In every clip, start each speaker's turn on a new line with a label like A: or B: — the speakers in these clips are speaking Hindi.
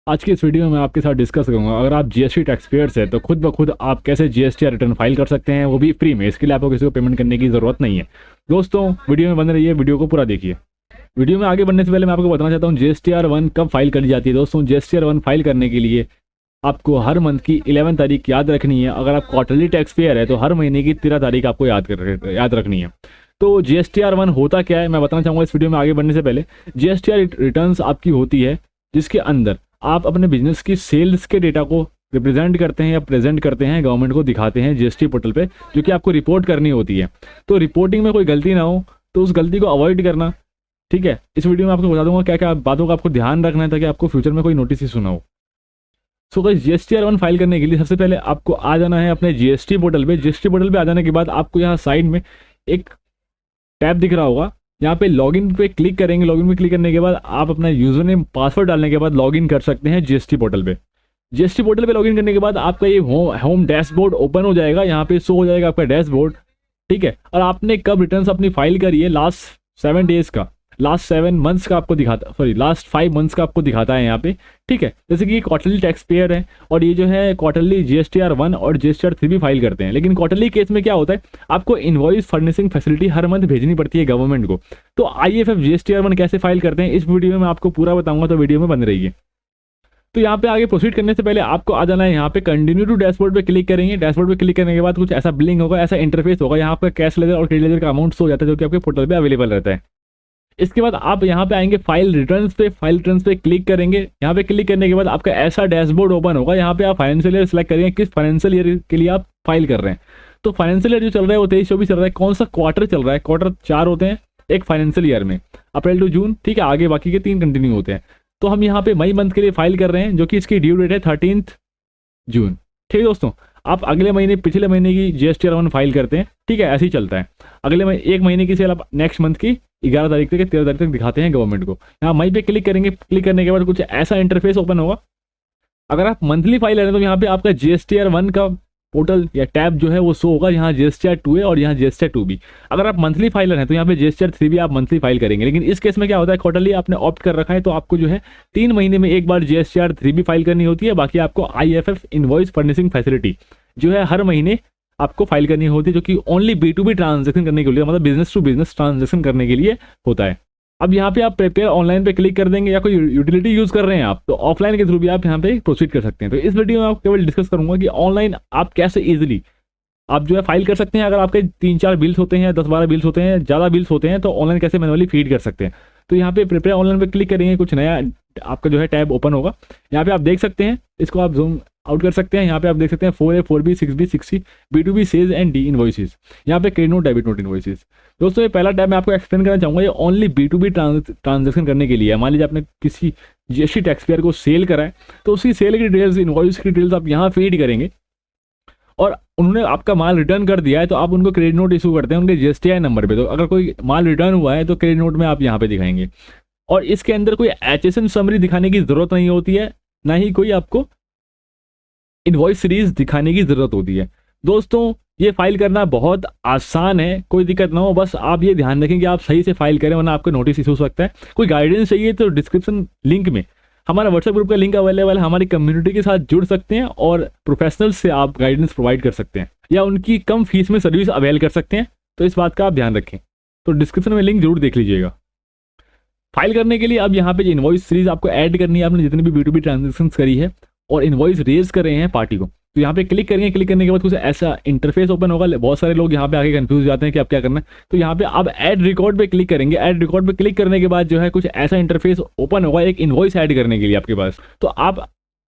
A: आज की इस वीडियो में मैं आपके साथ डिस्कस करूंगा, अगर आप जीएसटी टैक्स पेयर्स है तो खुद ब खुद आप कैसे जीएसटी रिटर्न फाइल कर सकते हैं, वो भी फ्री में। इसके लिए आपको किसी को पेमेंट करने की ज़रूरत नहीं है। दोस्तों वीडियो में बने रहिए, वीडियो को पूरा देखिए। वीडियो में आगे बढ़ने से पहले मैं आपको बताना चाहता हूँ GSTR-1 कब फाइल करी जाती है। दोस्तों GSTR-1 फाइल करने के लिए आपको हर मंथ की 11 तारीख याद रखनी है। अगर आप क्वार्टरली टैक्स पेयर है तो हर महीने की 13 तारीख आपको याद रखनी है। तो GSTR-1 होता क्या है मैं बताना चाहूँगा इस वीडियो में आगे बढ़ने से पहले। GSTR रिटर्न्स आपकी होती है जिसके अंदर आप अपने बिजनेस की सेल्स के डेटा को रिप्रेजेंट करते हैं या प्रेजेंट करते हैं, गवर्नमेंट को दिखाते हैं जीएसटी पोर्टल पे, जो कि आपको रिपोर्ट करनी होती है। तो रिपोर्टिंग में कोई गलती ना हो तो उस गलती को अवॉइड करना, ठीक है। इस वीडियो में आपको बता दूंगा क्या क्या बातों का आपको ध्यान रखना है ताकि आपको फ्यूचर में कोई नोटिस इशू ना हो। सो गाइस GSTR-1 फाइल करने के लिए सबसे पहले आपको आ जाना है अपने जीएसटी पोर्टल पे। जीएसटी पोर्टल पे आ जाने के बाद आपको यहाँ साइड में एक टैब दिख रहा होगा, यहाँ पे लॉगिन पे क्लिक करेंगे। लॉगिन पे क्लिक करने के बाद आप अपना यूजर नेम पासवर्ड डालने के बाद लॉगिन कर सकते हैं जीएसटी पोर्टल पे। जीएसटी पोर्टल पे लॉगिन करने के बाद आपका ये होम डैशबोर्ड ओपन हो जाएगा। यहाँ पे शो हो जाएगा आपका डैशबोर्ड, ठीक है। और आपने कब रिटर्न्स अपनी फाइल करी है, लास्ट 7 डेज का, लास्ट 7 मंथ्स का आपको दिखाता, सॉरी लास्ट 5 मंथ्स का आपको दिखाता है यहाँ पे, ठीक है। जैसे कि ये क्वार्टरली टैक्स पेयर है और ये जो है क्वार्टरली GSTR-1 और GSTR-3 भी फाइल करते हैं। लेकिन क्वार्टरली केस में क्या होता है, आपको इनवॉइस फर्निशिंग फैसिलिटी हर मंथ भेजनी पड़ती है गवर्नमेंट को। तो IFF GSTR-1 कैसे फाइल करते हैं इस वीडियो में मैं आपको पूरा बताऊंगा, तो वीडियो में बन रही है। तो यहाँ पे आगे प्रोसीड करने से पहले आपको आ जाना है यहाँ पे कंटिन्यू टू डैशबोर्ड पे क्लिक करेंगे। डैशबोर्ड पे क्लिक करने के बाद कुछ ऐसा बिलिंग होगा, ऐसा इंटरफेस होगा। यहाँ पे कैश लेजर और क्रेडिट लेजर का अमाउंट हो जाता है जो कि आपके पोर्टल पे अवेलेबल रहता है। इसके बाद आप यहाँ पे आएंगे फाइल रिटर्न्स पे क्लिक करेंगे। यहाँ पे क्लिक करने के बाद आपका ऐसा डैशबोर्ड ओपन होगा। यहाँ पे आप फाइनेंशियल ईयर सेलेक्ट करेंगे, किस फाइनेंशियल ईयर के लिए आप फाइल कर रहे हैं। तो फाइनेंशियल ईयर जो चल रहा है वो 23-24 चल रहा है। कौन सा क्वार्टर चल रहा है, क्वार्टर 4 होते हैं एक फाइनेंशियल ईयर में, अप्रैल टू जून, ठीक है। आगे बाकी के 3 कंटिन्यू होते हैं। तो हम यहाँ पे मई मंथ के लिए फाइल कर रहे हैं जो कि इसकी ड्यू डेट है 13 जून, ठीक है। दोस्तों आप अगले महीने पिछले महीने की GSTR-1 फाइल करते हैं, ठीक है। ऐसे ही चलता है। अगले एक महीने की सेल आप नेक्स्ट मंथ की 11 तारीख तक 13 तारीख तक दिखाते हैं गवर्नमेंट को। यहाँ मई पे क्लिक करेंगे। क्लिक करने के बाद कुछ ऐसा इंटरफेस ओपन होगा। अगर आप मंथली फाइल है तो यहाँ पे आपका GSTR-1 का पोर्टल या टैब जो है वो शो होगा। यहाँ GSTR-2 है और यहाँ GSTR-2 भी। अगर आप मंथली फाइलर हैं तो यहाँ पे GSTR-3 भी आप मंथली फाइल करेंगे। लेकिन इस केस में क्या होता है, क्वार्टरली आपने ऑप्ट कर रखा है तो आपको जो है 3 महीने में एक बार GSTR-3 भी फाइल करनी होती है। बाकी आपको IFF इनवॉइस फर्निशिंग फैसिलिटी जो है हर महीने आपको फाइल करनी होती है, जो कि ओनली B2B ट्रांजेक्शन करने के लिए, मतलब बिजनेस टू बिजनेस ट्रांजेक्शन करने के लिए होता है। अब यहाँ पे आप प्रिपेयर ऑनलाइन पे क्लिक कर देंगे, या कोई यूटिलिटी यूज कर रहे हैं आप तो ऑफलाइन के थ्रू भी आप यहाँ पे प्रोसीड कर सकते हैं। तो इस वीडियो में आप केवल डिस्कस करूंगा कि ऑनलाइन आप कैसे इजीली आप जो है फाइल कर सकते हैं। अगर आपके 3-4 बिल्स होते हैं, 10-12 बिल्स होते हैं, ज़्यादा बिल्स होते हैं, तो ऑनलाइन कैसे मैनुअली फीड कर सकते हैं। तो यहाँ पे प्रिपेयर ऑनलाइन पे क्लिक करेंगे, कुछ नया आपका जो है टैब ओपन होगा। यहाँ पे आप देख सकते हैं, इसको आप जूम आउट कर सकते हैं। यहाँ पे आप देख सकते हैं 4A 4B 6B 6C B2B sales and D invoices. यहाँ पे credit note debit note invoices. दोस्तों ये पहला टैब मैं आपको एक्सप्लेन करना चाहूँगा, ये ओनली B2B ट्रांजेक्शन करने के लिए है। मान लीजिए आपने किसी GST टैक्स पेयर को सेल करा है तो उसकी सेल की डिटेल्स, इनवॉइस की डिटेल्स आप यहाँ फीड करेंगे और उन्होंने आपका माल रिटर्न कर दिया है तो आप उनको क्रेडिट नोट इशू करते हैं उनके GSTI नंबर पे। तो अगर कोई माल रिटर्न हुआ है तो क्रेडिट नोट में आप यहाँ पे दिखाएंगे। और इसके अंदर कोई HSN समरी दिखाने की जरूरत नहीं होती है, ना ही कोई आपको इनवॉइस सीरीज दिखाने की जरूरत होती है। दोस्तों ये फाइल करना बहुत आसान है, कोई दिक्कत ना हो, बस आप ये ध्यान रखें कि आप सही से फाइल करें वरना आपको नोटिस इशू हो सकता है। कोई गाइडेंस चाहिए तो डिस्क्रिप्शन लिंक में हमारा व्हाट्सएप ग्रुप का लिंक अवेलेबल है। हमारी कम्युनिटी के साथ जुड़ सकते हैं और प्रोफेशनल से आप गाइडेंस प्रोवाइड कर सकते हैं या उनकी कम फीस में सर्विस अवेल कर सकते हैं। तो इस बात का आप ध्यान रखें। तो डिस्क्रिप्शन में लिंक जरूर देख लीजिएगा। फाइल करने के लिए अब यहाँ पे इनवॉइस सीरीज आपको ऐड करनी है, आपने जितनी भी B2B ट्रांजेक्शन करी है और इनवॉइस रेज कर रहे हैं पार्टी को। तो यहाँ पे क्लिक करेंगे। क्लिक करने के बाद कुछ ऐसा इंटरफेस ओपन होगा। बहुत सारे लोग यहाँ पे आके कंफ्यूज हो जाते हैं कि आप क्या करना है। तो यहाँ पे आप ऐड रिकॉर्ड पे क्लिक करेंगे। ऐड रिकॉर्ड पे क्लिक करने के बाद जो है कुछ ऐसा इंटरफेस ओपन होगा एक इनवॉइस ऐड करने के लिए आपके पास। तो आप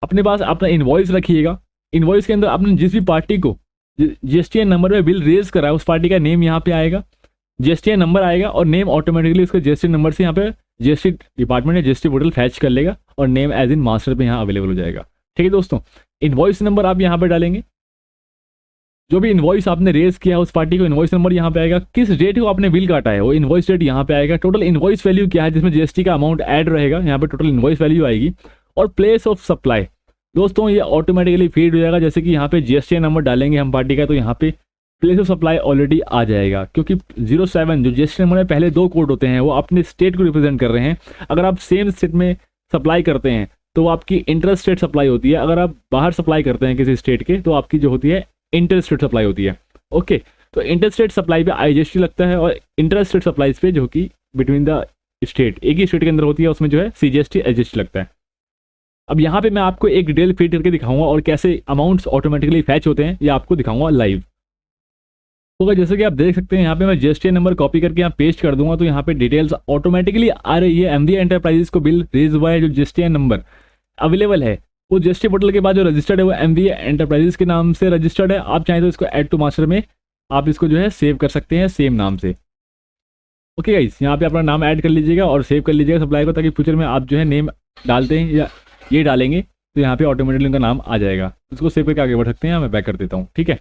A: अपने पास अपना इनवॉइस रखिएगा। इनवॉइस के अंदर आपने जिस भी पार्टी को GSTI नंबर में बिल रेज करा है उस पार्टी का नेम यहाँ पे आएगा, GSTI नंबर आएगा और नेम ऑटोमेटिकली उसके GST नंबर से यहाँ पे GST डिपार्टमेंट या GST पोर्टल फैच कर लेगा और नेम एज इन मास्टर पे यहाँ अवेलेबल हो जाएगा, ठीक है। दोस्तों इनवॉइस नंबर आप यहाँ पे डालेंगे, जो भी इनवॉइस आपने रेज किया है उस पार्टी को इनवॉइस नंबर यहाँ पे आएगा। किस डेट को आपने बिल काटा है वो इनवॉइस डेट यहाँ पे आएगा। टोटल इनवॉइस वैल्यू क्या है जिसमें GST का अमाउंट ऐड रहेगा, यहाँ पे टोटल इनवॉइस वैल्यू आएगी। और प्लेस ऑफ सप्लाई दोस्तों ये ऑटोमेटिकली फीड हो जाएगा। जैसे कि यहाँ पे GSTI नंबर डालेंगे हम पार्टी का तो यहाँ पे प्लेस ऑफ सप्लाई ऑलरेडी आ जाएगा, क्योंकि 07 जो GST नंबर में पहले 2 कोड होते हैं वो अपने स्टेट को रिप्रेजेंट कर रहे हैं। अगर आप सेम स्टेट में सप्लाई करते हैं तो वो आपकी इंटर स्टेट सप्लाई होती है। अगर आप बाहर सप्लाई करते हैं किसी स्टेट के तो आपकी जो होती है इंटर स्टेट सप्लाई होती है। ओके, तो इंटर स्टेट सप्लाई पे IGST लगता है और इंटर स्टेट सप्लाईज पे जो कि बिटवीन द स्टेट, एक ही स्टेट के अंदर होती है, उसमें जो है CGST SGST लगता है। अब यहाँ पे मैं आपको एक डिटेल फीड करके दिखाऊंगा और कैसे अमाउंट्स ऑटोमेटिकली फैच होते हैं ये आपको दिखाऊंगा लाइव। तो जैसे कि आप देख सकते हैं यहाँ पे मैं GST नंबर कॉपी करके यहाँ पेस्ट कर दूंगा तो यहाँ पे डिटेल्स ऑटोमेटिकली आ रही है। MVA एंटरप्राइजेस को बिल रेज हुआ है, जो GST नंबर अवेलेबल है वो GST पोर्टल के बाद जो रजिस्टर्ड है वो MVA एंटरप्राइजेस के नाम से रजिस्टर्ड है। आप चाहें तो इसको ऐड टू मास्टर में आप इसको जो है सेव कर सकते हैं सेम नाम से। ओके गाइस, यहाँ पे अपना नाम ऐड कर लीजिएगा और सेव कर लीजिएगा सप्लाई को, ताकि फ्यूचर में आप जो है नेम डालते हैं या ये डालेंगे तो यहाँ पे ऑटोमेटिकली उनका नाम आ जाएगा। उसको सेव करके आगे बढ़ सकते हैं। मैं बैक कर देता हूँ, ठीक है।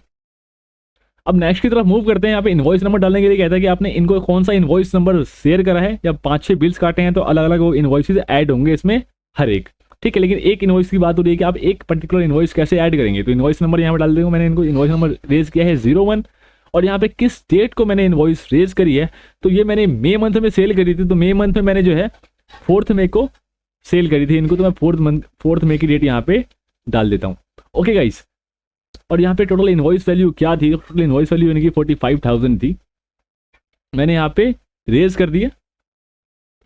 A: अब नेक्स्ट की तरफ मूव करते हैं। यहाँ पे इनवॉइस नंबर डालने के लिए कहता है कि आपने इनको कौन सा इनवॉइस नंबर शेयर करा है, या 5-6 बिल्स काटे हैं तो अलग अलग वो इनवॉइसेज ऐड होंगे इसमें हर एक, ठीक है। लेकिन एक इनवॉइस की बात हो रही है कि आप एक पर्टिकुलर इनवॉइस कैसे ऐड करेंगे। तो इनवॉइस नंबर यहाँ पर डाल देंगे। मैंने इनको इनवॉइस नंबर रेज किया है 01 और यहाँ पे किस डेट को मैंने इनवॉइस रेज करी है, तो ये मैंने मई मंथ में सेल करी थी। तो मई मंथ में मैंने जो है 4 मई को सेल करी थी इनको, तो मैं 4 मई की डेट यहाँ पे डाल देता हूँ। ओके गाइस, और यहाँ पे टोटल इनवॉइस वैल्यू क्या थी, टोटल इनवॉइस वैल्यू यानी कि 45,000 थी, मैंने यहाँ पे रेज कर दिया।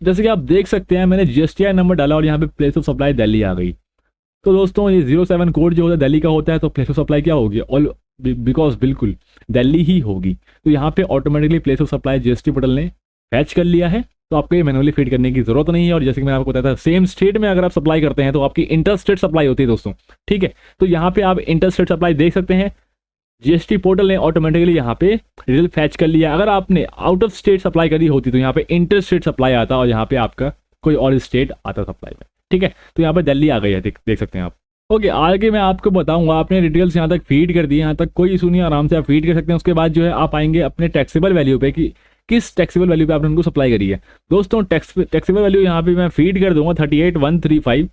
A: जैसे कि आप देख सकते हैं मैंने GSTI नंबर डाला और यहाँ पे प्लेस ऑफ सप्लाई दिल्ली आ गई। तो दोस्तों ये 07 कोड जो होता है दिल्ली का होता है, तो प्लेस ऑफ सप्लाई क्या होगी, ऑल बिकॉज बिल्कुल दिल्ली ही होगी। तो यहाँ पे automatically place of supply GST portal ने फैच कर लिया है, तो आपको ये मैनुअली फीड करने की जरूरत नहीं है। और जैसे कि मैंने आपको बताया था सेम स्टेट में अगर आप सप्लाई करते हैं तो आपकी इंटर स्टेट सप्लाई होती है दोस्तों, ठीक है। तो यहाँ पे आप इंटर स्टेट सप्लाई देख सकते हैं, GST पोर्टल ने ऑटोमेटिकली यहाँ पे रिजल्ट फैच कर लिया। अगर आपने आउट ऑफ स्टेट सप्लाई करी होती तो यहाँ पे इंटर स्टेट सप्लाई आता और यहाँ पे आपका कोई और स्टेट आता सप्लाई में, ठीक है। तो यहाँ पे दिल्ली आ गई है, देख सकते हैं आप। ओके, आगे मैं आपको बताऊंगा। आपने डिटेल्स यहाँ तक फीड कर दी, यहाँ तक कोई इशू नहीं, आराम से आप फीड कर सकते हैं। उसके बाद जो है आप आएंगे अपने टैक्सेबल वैल्यू पे कि किस टैक्सेबल वैल्यू पे आपने उनको सप्लाई करी है। दोस्तों टैक्सेबल वैल्यू यहाँ पे मैं फीड कर दूंगा 38,135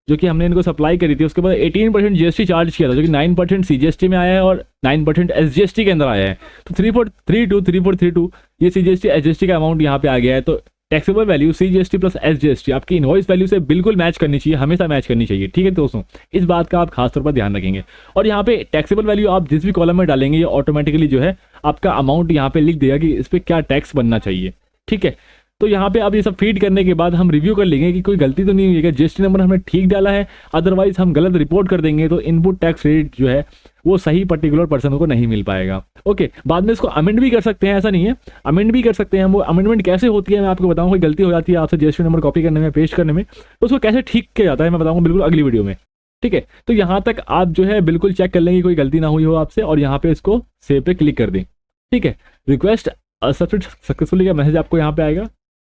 A: जो कि हमने इनको सप्लाई करी थी। उसके बाद 18% GST चार्ज किया था, जो कि 9% CGST में आया है और 9% SGST के अंदर आया है। तो 3432 ये CGST SGST का अमाउंट यहाँ पे आ गया है। तो taxable value CGST plus SGST आपकी इनवॉइस वैल्यू से बिल्कुल मैच करनी चाहिए, हमेशा मैच करनी चाहिए, ठीक है दोस्तों। इस बात का आप खास तौर पर ध्यान रखेंगे। और यहाँ पे टैक्सेबल वैल्यू आप जिस भी कॉलम में डालेंगे ये ऑटोमेटिकली जो है आपका अमाउंट यहाँ पे लिख देगा कि इस पर क्या टैक्स बनना चाहिए, ठीक है। तो यहाँ पे अब ये सब फीड करने के बाद हम रिव्यू कर लेंगे कि कोई गलती तो नहीं हुई है, GST नंबर हमने ठीक डाला है, अदरवाइज हम गलत रिपोर्ट कर देंगे तो इनपुट टैक्स रेट जो है वो सही पर्टिकुलर पर्सन को नहीं मिल पाएगा। ओके, बाद में इसको अमेंड भी कर सकते हैं, ऐसा नहीं है, अमेंड भी कर सकते हैं हम। वो अमेंडमेंट कैसे होती है मैं आपको बताऊंगा। कोई गलती हो जाती है आपसे GST नंबर कॉपी करने में, पेस्ट करने में, तो उसको कैसे ठीक किया जाता है मैं बताऊंगा बिल्कुल अगली वीडियो में, ठीक है। तो यहाँ तक आप जो है बिल्कुल चेक कर लेंगे कोई गलती ना हुई हो आपसे, और यहाँ पे इसको सेव पे क्लिक कर दें, ठीक है। रिक्वेस्ट सक्सेसफुली का मैसेज आपको यहाँ पे आएगा,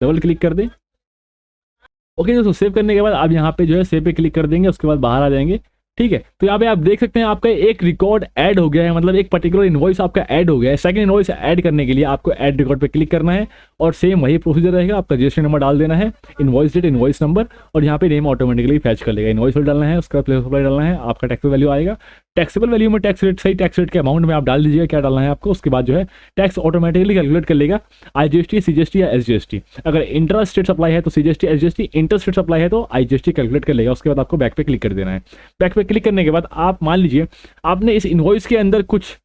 A: डबल क्लिक कर दें। ओके दोस्तों, सेव करने के बाद आप यहाँ पे जो है सेव पे क्लिक कर देंगे, उसके बाद बाहर आ जाएंगे, ठीक है। तो यहाँ पे आप देख सकते हैं आपका एक रिकॉर्ड ऐड हो गया है, मतलब एक पर्टिकुलर इनवॉइस आपका ऐड हो गया है। सेकंड इनवॉइस ऐड करने के लिए आपको ऐड रिकॉर्ड पे क्लिक करना है और सेम वही प्रोसीजर रहेगा। आपका GST नंबर डाल देना है, इनवॉइस डेट, इनवॉइस नंबर, और यहाँ पे नेम ऑटोमेटिकली फैच कर लेगा। इनवॉइस डालना है, उसका प्लेस सप्लाई डालना है, आपका टैक्सेबल वैल्यू आएगा। टैक्सेबल वैल्यू में टैक्स रेट, सही टैक्स रेट के अमाउंट में आप डाल दीजिएगा क्या डालना है आपको। उसके बाद जो है टैक्स ऑटोमेटिकली कैलकुलेट कर लेगा IGST, CGST या SGST। अगर इंटर स्टेट सप्लाई है तो CGST SGST, inter state supply है तो IGST कैलकुलेट कर लेगा। उसके बाद आपको बैक पे क्लिक कर देना है। बैक पे क्लिक करने के बाद आप मान लीजिए आपने इस इनवॉइस के अंदर कुछ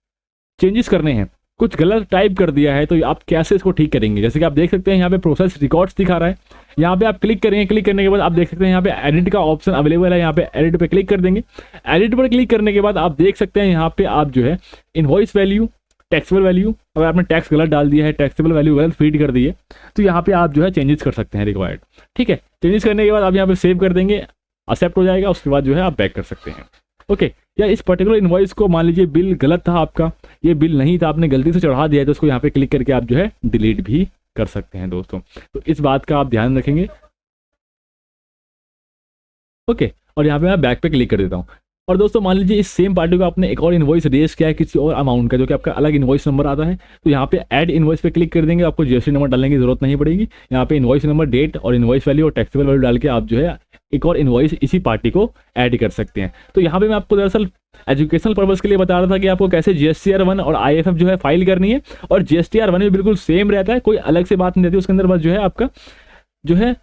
A: चेंजेस करने हैं, कुछ गलत टाइप कर दिया है, तो आप कैसे इसको ठीक करेंगे। जैसे कि आप देख सकते हैं यहाँ पे प्रोसेस रिकॉर्ड्स दिखा रहा है, यहाँ पे आप क्लिक करेंगे। क्लिक करने के बाद आप देख सकते हैं यहाँ पे एडिट का ऑप्शन अवेलेबल है, यहाँ पे एडिट पे क्लिक कर देंगे। एडिट पर क्लिक करने के बाद आप देख सकते हैं यहाँ पे आप जो है इनवॉइस वैल्यू, टैक्सेबल वैल्यू, अगर आपने टैक्स गलत डाल दिया है, टैक्सेबल वैल्यू गलत फीड कर दी है, तो यहाँ पे आप जो है चेंजेस कर सकते हैं रिक्वायर्ड, ठीक है। चेंजेस करने के बाद आप यहाँ पे सेव कर देंगे, एक्सेप्ट हो जाएगा। उसके बाद जो है आप बैक कर सकते हैं। ओके, या इस पर्टिकुलर इनवॉइस को मान लीजिए बिल गलत था आपका, ये बिल नहीं था, आपने गलती से चढ़ा दिया है, तो उसको यहाँ पे क्लिक करके आप जो है डिलीट भी कर सकते हैं दोस्तों। तो इस बात का आप ध्यान रखेंगे। ओके, और यहाँ पे मैं बैक पे क्लिक कर देता हूँ। और दोस्तों मान लीजिए इस सेम पार्टी को आपने एक और इनवॉइस रेज किया है किसी और अमाउंट का, जो कि आपका अलग इनवॉइस नंबर आता है, तो यहाँ पे ऐड इनवॉइस पे क्लिक कर देंगे। आपको GST नंबर डालने की जरूरत नहीं पड़ेगी। यहाँ पे इनवॉइस नंबर, डेट और इनवॉइस वैल्यू और टैक्सेबल वैल्यू डाल के आप जो है एक और इनवॉइस इसी पार्टी को ऐड कर सकते हैं। तो यहाँ पे मैं आपको दरअसल एजुकेशनल पर्पस के लिए बता रहा था कि आपको कैसे GSTR1 और IFF जो है फाइल करनी है। और GSTR1 भी बिल्कुल सेम रहता है, कोई अलग से बात नहीं रहती उसके अंदर, बस जो है आपका जो है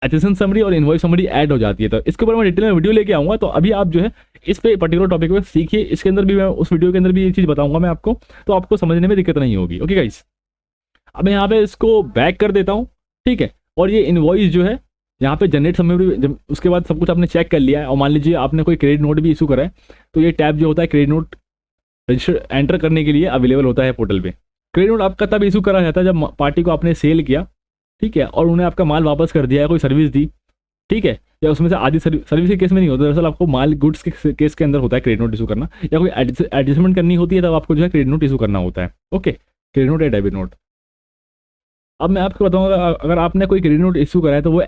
A: एचएसएन समरी और इनवॉइस समरी ऐड हो जाती है। तो इसके ऊपर मैं डिटेल में वीडियो लेके आऊँगा, तो अभी आप जो है इस पे पर्टिकुलर टॉपिक पे सीखिए। इसके अंदर भी मैं उस वीडियो के अंदर भी ये चीज़ बताऊंगा मैं आपको, तो आपको समझने में दिक्कत नहीं होगी। ओके गाइस, अब मैं यहाँ पे इसको बैक कर देता हूँ, ठीक है। और ये इनवॉइस जो है यहाँ पे जनरेट समरी, जब उसके बाद सब कुछ आपने चेक कर लिया है, और मान लीजिए आपने कोई क्रेडिट नोट भी इशू करा है, तो ये टैब जो होता है क्रेडिट नोट रजिस्टर एंटर करने के लिए अवेलेबल होता है पोर्टल पे। क्रेडिट नोट आपका तब इशू करा जाता है जब पार्टी को आपने सेल किया, ठीक है, और उन्हें आपका माल वापस कर दिया है, कोई सर्विस दी, ठीक है, या उसमें से आधी सर्विस के केस में नहीं होता, दरअसल आपको माल गुड्स के केस के अंदर होता है क्रेडिट नोट इशू करना, या कोई एडजस्टमेंट करनी होती है तब आपको जो है क्रेडिट नोट इशू करना होता है। ओके, क्रेडिट नोट या डेबिट नोट। अब मैं आपको बताऊंगा अगर आपने कोई क्रेडिट नोट इशू करा है तो वो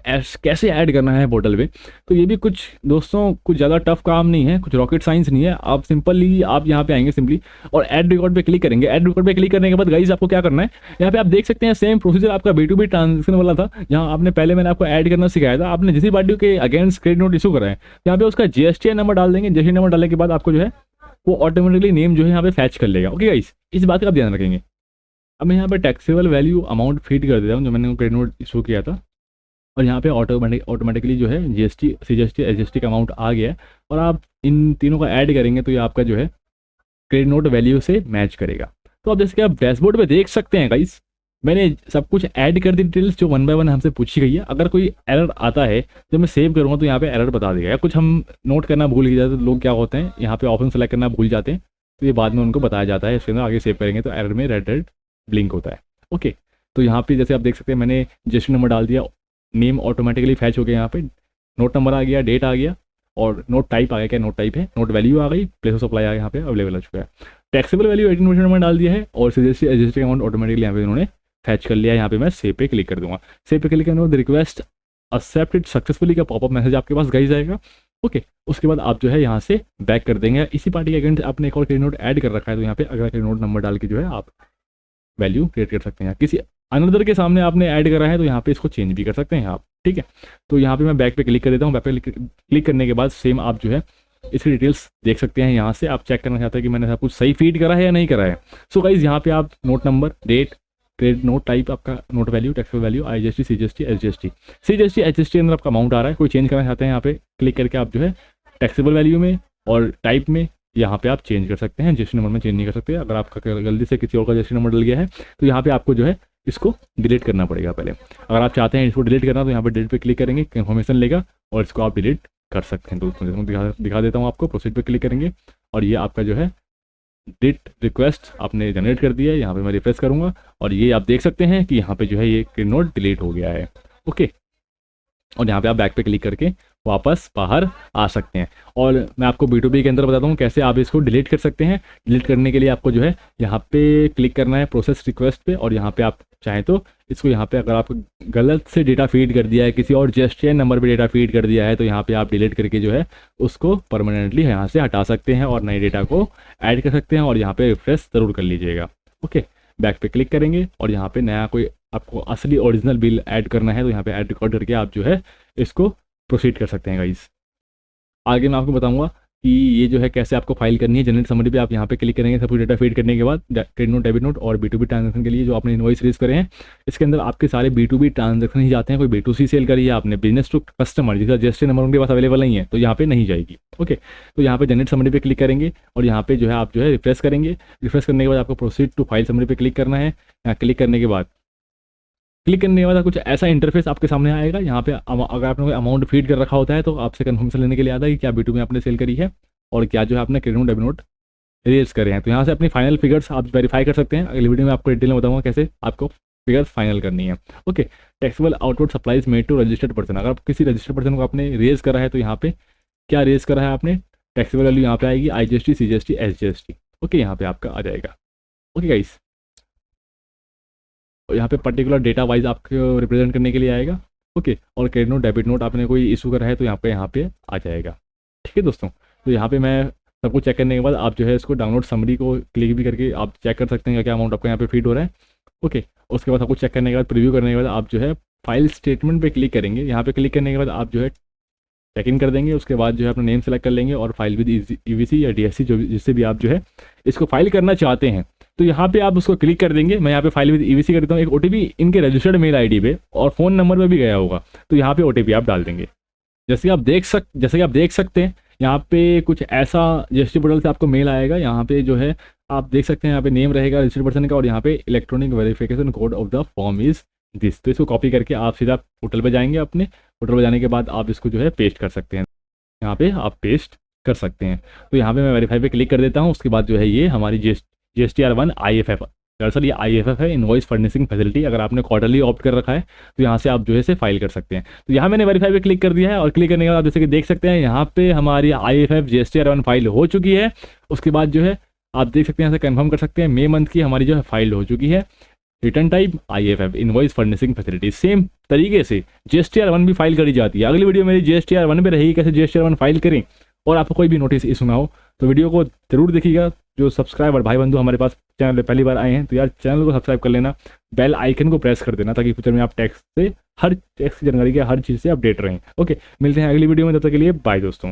A: कैसे ऐड करना है पोर्टल पे। तो ये भी कुछ दोस्तों कुछ ज़्यादा टफ काम नहीं है, कुछ रॉकेट साइंस नहीं है। आप सिंपली आप यहाँ पे आएंगे सिंपली और ऐड रिकॉर्ड पे क्लिक करेंगे। ऐड रिकॉर्ड पे क्लिक करने के बाद गाइस आपको क्या करना है, यहाँ पे आप देख सकते हैं सेम प्रोसीजर आपका B2B ट्रांजेक्शन वाला था, जहाँ आपने पहले मैंने आपको ऐड करना सिखाया था। आपने जिस पार्टी के अगेंस्ट क्रेडिट नोट इशू करा है, यहाँ पे उसका GSTN नंबर डाल देंगे। GSTN नंबर डालने के बाद आपको जो है वो ऑटोमेटिकली नेम जो है यहाँ पे फैच कर लेगा। ओके गाइस, इस बात का आप ध्यान रखेंगे। अब मैं यहाँ पे टैक्सेबल वैल्यू अमाउंट फीड कर देता हूँ जो मैंने क्रेडिट नोट इशू किया था, और यहाँ पे ऑटोमेटिकली जो है GST CGST SGST का अमाउंट आ गया है। और आप इन तीनों का ऐड करेंगे तो ये आपका जो है क्रेडिट नोट वैल्यू से मैच करेगा। तो अब जैसे कि आप डैशबोर्ड पे देख सकते हैं गाइस, मैंने सब कुछ ऐड कर दी डिटेल्स जो 1 बाय 1 हमसे पूछी गई है। अगर कोई एरर आता है जब मैं सेव करूँगा तो यहाँ पे एरर बता देगा, या कुछ हम नोट करना भूल गए तो लोग क्या होते हैं यहाँ पे ऑप्शन सेलेक्ट करना भूल जाते हैं, तो ये बाद में उनको बताया जाता है। इसके अंदर आगे सेव करेंगे तो एरर में रेड ब्लिंक होता है। ओके, तो यहाँ पे जैसे आप देख सकते हैं मैंने GST नंबर डाल दिया, नेम ऑटोमेटिकली फैच हो गया, यहाँ पे नोट नंबर आ गया, डेट आ गया, और नोट टाइप आ गया, क्या नोट टाइप है, नोट वैल्यू आ गई, प्लेस ऑफ सप्लाई आ गया, यहाँ पे अवेलेबल हो चुका है। टैक्सेबल वैल्यू 18% नंबर डाल दिया है, और CGST SGST अमाउंट ऑटोमेटिकली यहाँ पे उन्होंने फैच कर लिया। यहाँ पे मैं सेव पे क्लिक कर दूंगा। सेव पे क्लिक करने के बाद रिक्वेस्ट एक्सेप्टेड सक्सेसफुली का पॉपअप मैसेज आपके पास गाइस आएगा। ओके, उसके बाद आप जो है यहाँ से बैक कर देंगे। इसी पार्टी के अगेंस्ट आपने एक और क्रेडिट नोट ऐड कर रखा है, तो यहाँ पे अगला क्रेडिट नोट नंबर डाल के जो है आप वैल्यू क्रिएट कर सकते हैं। किसी अनदर के सामने आपने ऐड करा है तो यहाँ पे इसको चेंज भी कर सकते हैं आप, ठीक है। तो यहाँ पे मैं बैक पे क्लिक कर देता हूँ। बैक पे क्लिक करने के बाद सेम आप जो है इसकी डिटेल्स देख सकते हैं। यहाँ से आप चेक करना चाहते हैं कि मैंने सब कुछ सही फीड करा है या नहीं करा है। सो गाइज यहाँ पे आप note number, date, credit note type, आपका note value, taxable value, IGST CGST SGST SGST अंदर आपका अमाउंट आ रहा है। कोई चेंज करना चाहते हैं यहाँ पे क्लिक करके आप जो है टैक्सेबल वैल्यू में और टाइप में यहाँ पे आप चेंज कर सकते हैं। GST नंबर में चेंज नहीं कर सकते। अगर आपका गलती से किसी और का GST नंबर डल गया है तो यहाँ पे आपको जो है इसको डिलीट करना पड़ेगा पहले। अगर आप चाहते हैं इसको डिलीट करना तो यहाँ पे डिलीट पे क्लिक करेंगे, कंफर्मेशन लेगा और इसको आप डिलीट कर सकते हैं। दोस्तों दिखा देता हूँ आपको। प्रोसीड पे क्लिक करेंगे और ये आपका जो है डिट रिक्वेस्ट आपने जनरेट कर दिया है। यहाँ पे मैं रिफ्रेश करूँगा और ये आप देख सकते हैं कि यहाँ पे जो है ये क्रेडिट नोट डिलीट हो गया है। ओके, और यहाँ पे आप बैक पे क्लिक करके वापस बाहर आ सकते हैं। और मैं आपको B2B के अंदर बताता हूँ कैसे आप इसको डिलीट कर सकते हैं। डिलीट करने के लिए आपको जो है यहाँ पे क्लिक करना है प्रोसेस रिक्वेस्ट पे, और यहाँ पे आप चाहें तो इसको यहाँ पे अगर आप गलत से डेटा फीड कर दिया है, किसी और GSTN नंबर पे डेटा फीड कर दिया है, तो यहाँ पे आप डिलीट करके जो है उसको परमानेंटली यहाँ से हटा सकते हैं और नए डेटा को ऐड कर सकते हैं। और यहाँ पे रिफ्रेश ज़रूर कर लीजिएगा। ओके, बैक पे क्लिक करेंगे और यहाँ पे नया कोई आपको असली ओरिजिनल बिल ऐड करना है तो यहाँ पे ऐड रिकॉर्ड करके आप जो है इसको प्रोसीड कर सकते हैं गाइस। आगे मैं आपको बताऊंगा कि ये जो है कैसे आपको फाइल करनी है। जनरेट समरी पे आप यहाँ पे क्लिक करेंगे। सब कुछ डेटा फीड करने के बाद क्रेडिट नोट, डेबिट नोट और B2B ट्रांजेक्शन के लिए जो आपने इनवॉइस रेज करे हैं, इसके अंदर आपके सारे B2B ट्रांजेक्शन ही जाते हैं। कोई B2C सेल करी है आपने, बिजनेस टू कस्टमर, जिसका GST नंबर उनके पास अवेलेबल नहीं है तो यहाँ पे नहीं जाएगी। ओके, तो यहाँ पे जनरेट समरी पे क्लिक करेंगे और यहाँ पे जो है आप जो है रिफ्रेश करेंगे। रिफ्रेश करने के बाद आपको प्रोसीड टू फाइल समरी पे क्लिक करना है। यहाँ क्लिक करने के बाद कुछ ऐसा इंटरफेस आपके सामने आएगा। यहाँ पे अगर आपने कोई अमाउंट फीड कर रखा होता है तो आपसे कन्फर्मेशन लेने के लिए आता है कि क्या B2B में आपने सेल करी है और क्या जो है आपने credit note, debit note raise करे हैं। तो यहाँ से अपनी फाइनल फिगर्स आप वेरीफाई कर सकते हैं। अगली वीडियो में आपको डिटेल में बताऊंगा कैसे आपको फिगर्स फाइनल करनी है। Okay, taxable outward supplies made to registered person. अगर किसी रजिस्टर्ड पर्सन को आपने रेज करा है तो यहाँ पे क्या रेज करा है आपने, टैक्सेबल वैल्यू यहाँ पे आएगी IGST CGST SGST। ओके, यहाँ पे आपका आ जाएगा। ओके गाइस, यहाँ पे पर्टिकुलर डेटा वाइज आपको रिप्रेजेंट करने के लिए आएगा। ओके, और क्रेडिट नोट, डेबिट नोट आपने कोई इशू करा है तो यहाँ पे आ जाएगा। ठीक है दोस्तों, तो यहाँ पे मैं सब कुछ चेक करने के बाद आप जो है इसको डाउनलोड समरी को क्लिक भी करके आप चेक कर सकते हैं क्या अमाउंट आपको यहाँ पे फीड हो रहा है। ओके, उसके बाद सब कुछ चेक करने के बाद, प्रीव्यू करने के बाद आप जो है फाइल स्टेटमेंट पे क्लिक करेंगे। यहाँ पे क्लिक करने के बाद आप जो है चेक इन कर देंगे। उसके बाद जो है अपना नेम सेलेक्ट कर लेंगे और फाइल विद EVC या DSC जो जिससे भी आप जो है इसको फाइल करना चाहते हैं तो यहाँ पे आप उसको क्लिक कर देंगे। मैं यहाँ पे फाइल विद ईवीसी कर देता हूँ। एक ओटीपी इनके रजिस्टर्ड मेल आईडी पे और फ़ोन नंबर पे भी गया होगा, तो यहाँ पे ओटीपी आप डाल देंगे। जैसे कि आप देख सकते हैं यहाँ पे कुछ ऐसा जीएसटी पोर्टल से आपको मेल आएगा। यहाँ पे जो है आप देख सकते हैं, यहाँ पे नेम रहेगा रजिस्टर्ड पर्सन का और यहाँ पे electronic verification code of the form is this. तो इसको कॉपी करके आप सीधा पोर्टल पे जाएंगे, अपने पोर्टल पे जाने के बाद आप इसको जो है पेस्ट कर सकते हैं। यहाँ पे आप पेस्ट कर सकते हैं। तो यहाँ पे मैं वेरीफाई पे क्लिक कर देता हूँ। उसके बाद जो है ये हमारी GSTR1 IFF, दरअसल ये IFF है, इनवॉइस फर्निशिंग फैसिलिटी। अगर आपने क्वार्टरली ऑप्ट कर रखा है तो यहाँ से आप जो है इसे फाइल कर सकते हैं। तो यहाँ मैंने वेरीफाई पे क्लिक कर दिया है और क्लिक करने के बाद जैसे कि देख सकते हैं यहाँ पे हमारी IFF GSTR1 फाइल हो चुकी है। उसके बाद जो है आप देख सकते हैं यहाँ से कंफर्म कर सकते हैं मई मंथ की हमारी जो है फाइल हो चुकी है। Return type IFF, invoice furnishing facility. Same तरीके से GSTR1 भी फाइल करी जाती है। अगली वीडियो मेरी GSTR1 पे रहेगी, कैसे GSTR1 फाइल करें। और आपको कोई भी नोटिस इशू ना हो तो वीडियो को जरूर देखिएगा। जो सब्सक्राइबर भाई बंधु हमारे पास चैनल पे पहली बार आए हैं तो यार चैनल को सब्सक्राइब कर लेना, बेल आइकन को प्रेस कर देना, ताकि फ्यूचर में आप हर टैक्स की जानकारी के हर चीज़ से अपडेट रहें। ओके, मिलते हैं अगली वीडियो में, तब तक के लिए बाय दोस्तों।